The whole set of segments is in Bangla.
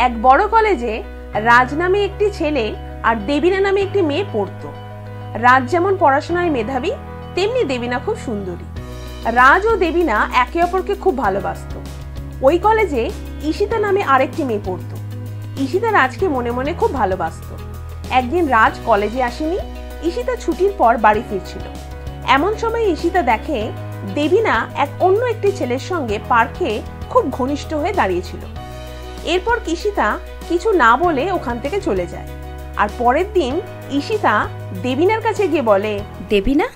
এক বড় কলেজে রাজ নামে একটি ছেলে আর দেবিনা নামে একটি মেয়ে পড়তো। রাজ যেমন পড়াশোনায় মেধাবী, তেমনি দেবিনা খুব সুন্দরী। রাজ ও দেবিনা একে অপরকে খুব ভালোবাসতো। ওই কলেজে ঈশিতা নামে আরেকটি মেয়ে পড়তো। ঈশিতা রাজকে মনে মনে খুব ভালোবাসতো। একদিন রাজ কলেজে আসেনি, ঈশিতা ছুটির পর বাড়ি ফিরছিল। এমন সময় ঈশিতা দেখে দেবিনা অন্য একটি ছেলের সঙ্গে পার্কে খুব ঘনিষ্ঠ হয়ে দাঁড়িয়েছিল। এরপর ঈশিতা কিছু না বলে ওখান থেকে চলে যায়। আর পরের দিন ঈশিতা দেবিনার কাছে গিয়ে বলে, দেবিনা,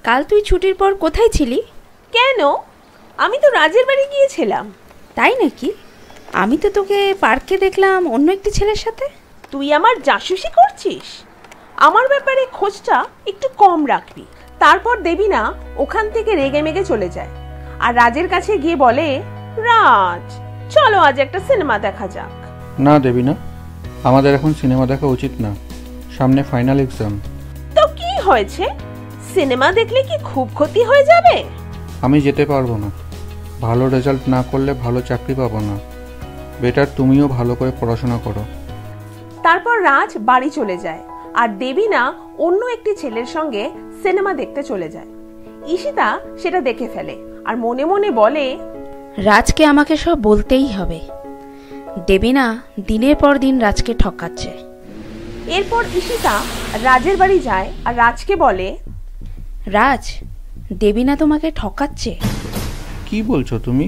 কাল তুই ছুটির পর কোথায় ছিলি? কেন? আমি তো রাজের বাড়ি গিয়েছিলাম। তাই নাকি? আমি তো তোকে পার্কে দেখলাম অন্য একটি ছেলের সাথে। তুই আমার জাসুসি করছিস? আমার ব্যাপারে খোঁজটা একটু কম রাখবি। তারপর দেবিনা ওখান থেকে রেগে মেগে চলে যায় আর রাজের কাছে গিয়ে বলে, রাজ, চলো আজ একটা সিনেমা দেখা যাক। না দেবিনা, আমাদের এখন সিনেমা দেখা উচিত না, সামনে ফাইনাল এক্সাম। তো কি হয়েছে? সিনেমা দেখলে কি খুব ক্ষতি হয়ে যাবে? আমি যেতে পারবো না। ভালো রেজাল্ট না করলে ভালো চাকরি পাবো না। বেটার তুমিও ভালো করে পড়াশোনা করো। তারপর রাজ বাড়ি চলে যায় আর দেবিনা অন্য একটি ছেলের সঙ্গে সিনেমা দেখতে চলে যায়। ঈশিতা সেটা দেখে ফেলে আর মনে মনে বলে, রাজকে আমাকে সব বলতেই হবে। দেবিনা দিনের পর দিন রাজকে ঠকাচ্ছে। এরপর ঈশিতা রাজের বাড়ি যায় আর রাজকে বলে, রাজ, দেবিনা তোমাকে ঠকাচ্ছে। কি বলছো তুমি?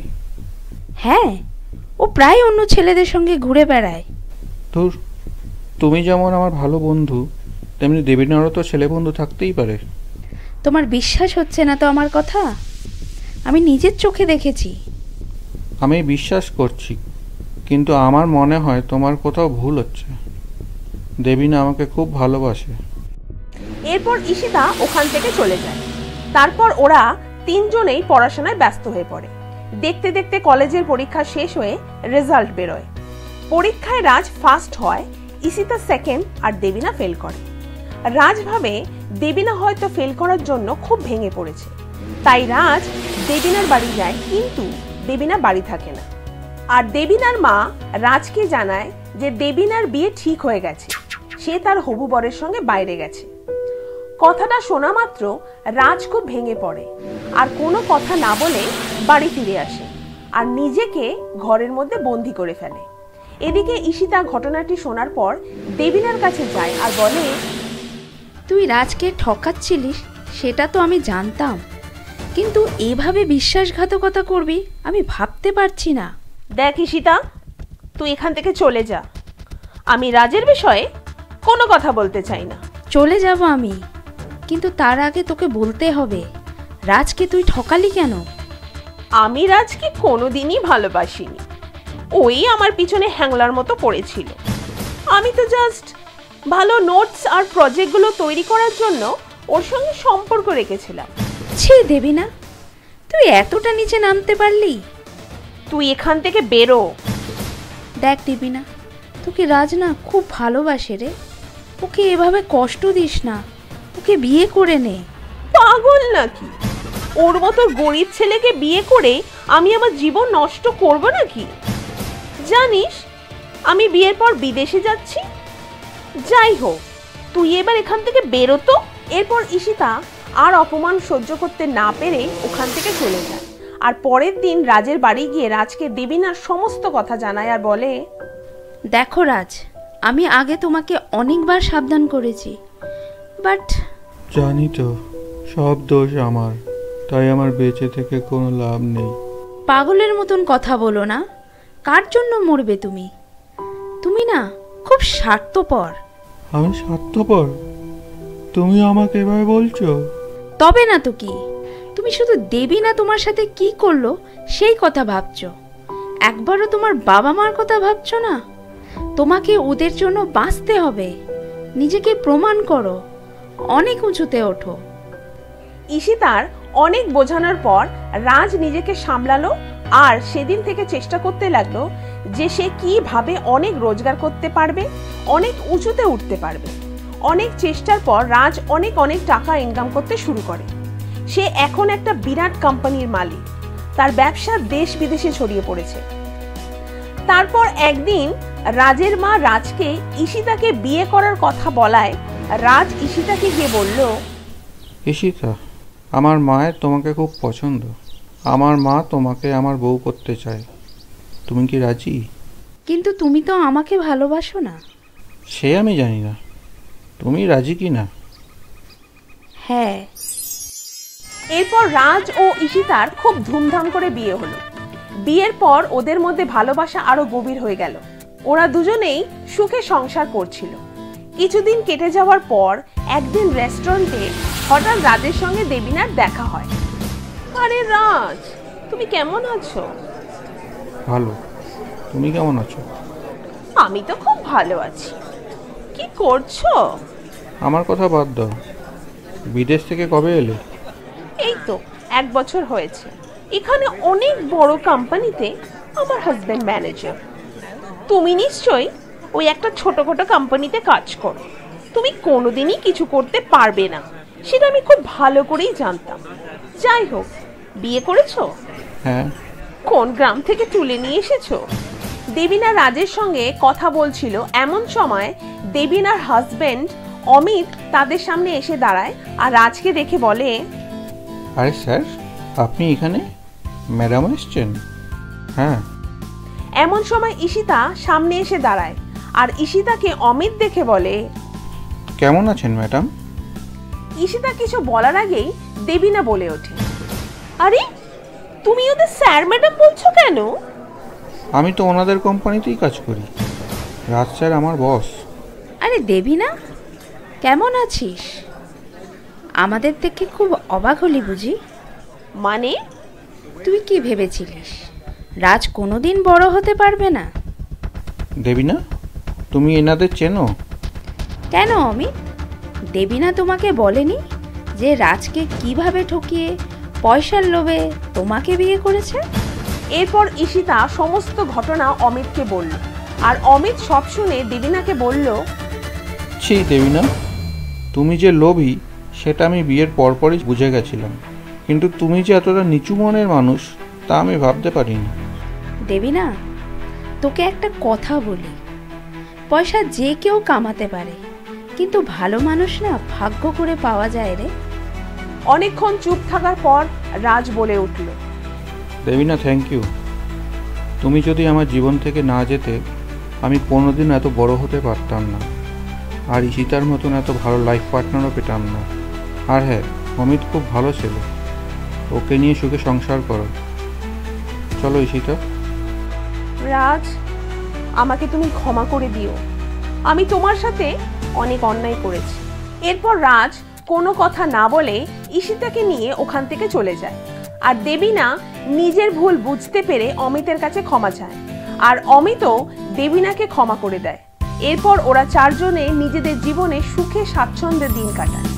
হ্যাঁ, ও প্রায় অন্য ছেলেদের সঙ্গে ঘুরে বেড়ায়। ধুর, তুমি যেমন আমার ভালো বন্ধু, তেমনি দেবিনারও তো ছেলে বন্ধু থাকতেই পারে। তোমার বিশ্বাস হচ্ছে না তো আমার কথা? আমি নিজের চোখে দেখেছি। আমি বিশ্বাস করছি, কিন্তু আমার মনে হয় তোমার কোথাও ভুল হচ্ছে। দেবিনা আমাকে খুব ভালোবাসে। এরপর ঈশিতা ওখান থেকে চলে যায়। তারপর ওরা তিনজনেই পড়াশোনায় ব্যস্ত হয়ে পড়ে। দেখতে দেখতে কলেজের পরীক্ষা শেষ হয়ে রেজাল্ট বেরোয়। পরীক্ষায় রাজ ফার্স্ট হয়, ঈশিতা সেকেন্ড আর দেবিনা ফেল করে। রাজ ভাবে দেবিনা হয়তো ফেল করার জন্য খুব ভেঙে পড়েছে, তাই রাজ দেবিনার বাড়ি যায়, কিন্তু দেবিনা বাড়ি থাকে না। আর দেবিনার মা রাজকে জানায় যে দেবিনার বিয়ে ঠিক হয়ে গেছে, সে তার হবু বরের সঙ্গে বাইরে গেছে। কথাটা শোনা মাত্র রাজ খুব ভেঙে পড়ে আর কোনো কথা না বলে বাড়ি ফিরে আসে আর নিজেকে ঘরের মধ্যে বন্দি করে ফেলে। এদিকে ঈশিতা ঘটনাটি শোনার পর দেবিনার কাছে যায় আর বলে, তুই রাজকে ঠকাচ্ছিলিস সেটা তো আমি জানতাম, কিন্তু এভাবে বিশ্বাসঘাতকতা করবি আমি ভাবতে পারছি না। দেখ ঈশিতা, তুই এখান থেকে চলে যা। আমি রাজের বিষয়ে কোনো কথা বলতে চাই না। চলে যাব আমি, কিন্তু তার আগে তোকে বলতে হবে রাজকে তুই ঠকালি কেন? আমি রাজকে কোনোদিনই ভালোবাসিনি। ওই আমার পিছনে হ্যাংলার মতো পড়েছিল। আমি তো জাস্ট ভালো নোটস আর প্রজেক্টগুলো তৈরি করার জন্য ওর সঙ্গে সম্পর্ক রেখেছিলাম। ছি দেবিনা, তুই এতটা নিচে নামতে পারলি? তুই এখান থেকে বেরো। দেখ দেবিনা, তোকে রাজ না খুব ভালোবাসে রে। ওকে এভাবে কষ্ট দিস না, ওকে বিয়ে করে নে। পাগল নাকি? ওর মতো গরিব ছেলেকে বিয়ে করে আমি আমার জীবন নষ্ট করব নাকি? জানিস আমি বিয়ের পর বিদেশে যাচ্ছি। যাই হোক, তুই এবার এখান থেকে বেরো তো। এরপর ঈশিতা আর অপমান সহ্য করতে না পেরে ওখান থেকে চলে যায় আর পরের দিন রাজের বাড়ি গিয়ে রাজকে দেবিনার সমস্ত কথা জানায় আর বলে, দেখো রাজ, আমি আগে তোমাকে অনেকবার সাবধান করেছি, বাট জানি তো সব দোষ আমার, তাই আমার বেঁচে থেকে কোনো লাভ নেই। পাগলের মতন কথা বলো না। কার জন্য মরবে তুমি? তুমি না খুব স্বার্থপর। আমি স্বার্থপর? তুমি আমাকে এভাবে বলছো? তবে না তো কি, তুমি শুধু দেবিনা তোমার সাথে কি করলো সেই কথা ভাবছো, একবারও তোমার বাবা মার কথা ভাবছো না। তোমাকে ওদের জন্য বাঁচতে হবে, নিজেকে প্রমাণ করো, অনেক উঁচুতে ওঠো। ঈশিতার অনেক বোঝানোর পর রাজ নিজেকে সামলালো আর সেদিন থেকে চেষ্টা করতে লাগলো যে সে কিভাবে অনেক রোজগার করতে পারবে, অনেক উঁচুতে উঠতে পারবে। অনেক চেষ্টার পর রাজ অনেক টাকা ইনকাম করতে শুরু করে। সে এখন একটা বিরাট কোম্পানির মালিক। তার ব্যবসা দেশ বিদেশে ছড়িয়ে পড়েছে। তারপর একদিন রাজের মা রাজকে ঈশিতাকে বিয়ে করার কথা বলায় রাজ ঈশিতাকে গিয়ে বলল, ঈশিতা, আমার মায়ের তোমাকে খুব পছন্দ। আমার মা তোমাকে আমার বউ করতে চায়। তুমি কি রাজি? কিন্তু তুমি তো আমাকে ভালোবাসো না। সে আমি জানি না, তুমি রাজি কি না। হ্যাঁ। এরপর রাজ ও ঈশিতার খুব ধুমধাম করে বিয়ে হলো। বিয়ের পর ওদের মধ্যে ভালোবাসা আরো গভীর হয়ে গেল। ওরা দুজনেই সুখে সংসার করছিল। কিছুদিন কেটে যাওয়ার পর একদিন রেস্টুরেন্টে হঠাৎ রাজের সঙ্গে দেবিনার দেখা হয়। আরে রাজ, তুমি কেমন আছো? ভালো, তুমি কেমন আছো? আমি তো খুব ভালো আছি। কি করছো? আমার কথা বাদ দাও, বিদেশ থেকে কবে এলে? এই তো 1 বছর হয়েছে। এখানে অনেক বড় কোম্পানিতে আমার হাজবেন্ড ম্যানেজার। তুমি নিশ্চয়ই ওই একটা ছোটখাটো কোম্পানিতে কাজ করো। তুমি কোনোদিনই কিছু করতে পারবে না, সেটা আমি খুব ভালো করেই জানতাম। যাই হোক, বিয়ে করেছো? হ্যাঁ। কোন গ্রাম থেকে তুলে নিয়ে এসেছো? দেবিনা রাজের সঙ্গে কথা বলছিল, এমন সময় দেবিনার হাজবেন্ড অমিত তাদের সামনে এসে দাঁড়ায় আর রাজকে দেখে বলে, আরে স্যার, আপনি এখানে? ম্যাডাম এসছেন? হ্যাঁ। এমন সময় ঈশিতা সামনে এসে দাঁড়ায় আর ঈশিতাকে অমিত দেখে বলে, কেমন আছেন ম্যাডাম? ঈশিতা কিছু বলার আগেই দেবিনা বলে ওঠে, আরে তুমি ওদের স্যার ম্যাডাম বলছো কেন? আমি তো ওনাদের কোম্পানিতেই কাজ করি। রাজ স্যার আমার বস। আরে দেবিনা, কেমন আছিস? আমাদের দেখে খুব অবাক হলি বুঝি? মানে? তুই কি ভেবেছিলিস রাজ কোনোদিন বড় হতে পারবে না? দেবিনা, তুমি এনাদের চেনো? কেন অমিত, দেবিনা তোমাকে বলেনি যে রাজকে কিভাবে ঠকিয়ে পয়সার লোভে তোমাকে বিয়ে করেছে? এরপর ঈশিতা সমস্ত ঘটনা অমিতকে বলল আর অমিত সব শুনে দেবিনাকে বলল, ছি দেবিনা, তুমি যে লোভী সেটা আমি বিয়ের পরপরই বুঝে গেছিলাম, কিন্তু তুমি যে এতটা নিচু মনের মানুষ তা আমি ভাবতে পারিনি। দেবিনা, তোকে একটা কথা বলি, পয়সা যে কেউ কামাতে পারে, কিন্তু ভালো মানুষ না ভাগ্য করে পাওয়া যায় রে। অনেকক্ষণ চুপ থাকার পর রাজ বলে উঠল, দেবিনা, থ্যাংক ইউ। তুমি যদি আমার জীবন থেকে না যেতে আমি কোনোদিন এত বড় হতে পারতাম না, আর ঈশিতার মতন এত ভালো লাইফ পার্টনারও পেতাম না। আর হ্যাঁ, অমিত খুব ভালো ছিল, ওকে নিয়ে সুখে সংসার করো। চলো ঈশিতা। রাজ, আমাকে তুমি ক্ষমা করে দিও, আমি তোমার সাথে অনেক অন্যায় করেছি। এরপর রাজ কোনো কথা না বলে ঈশিতাকে নিয়ে ওখান থেকে চলে যায় আর দেবিনা নিজের ভুল বুঝতে পেরে অমিতের কাছে ক্ষমা চায় আর অমিতও দেবিনাকে ক্ষমা করে দেয়। এরপর ওরা চারজনে নিজেদের জীবনে সুখে স্বাচ্ছন্দ্যে দিন কাটায়।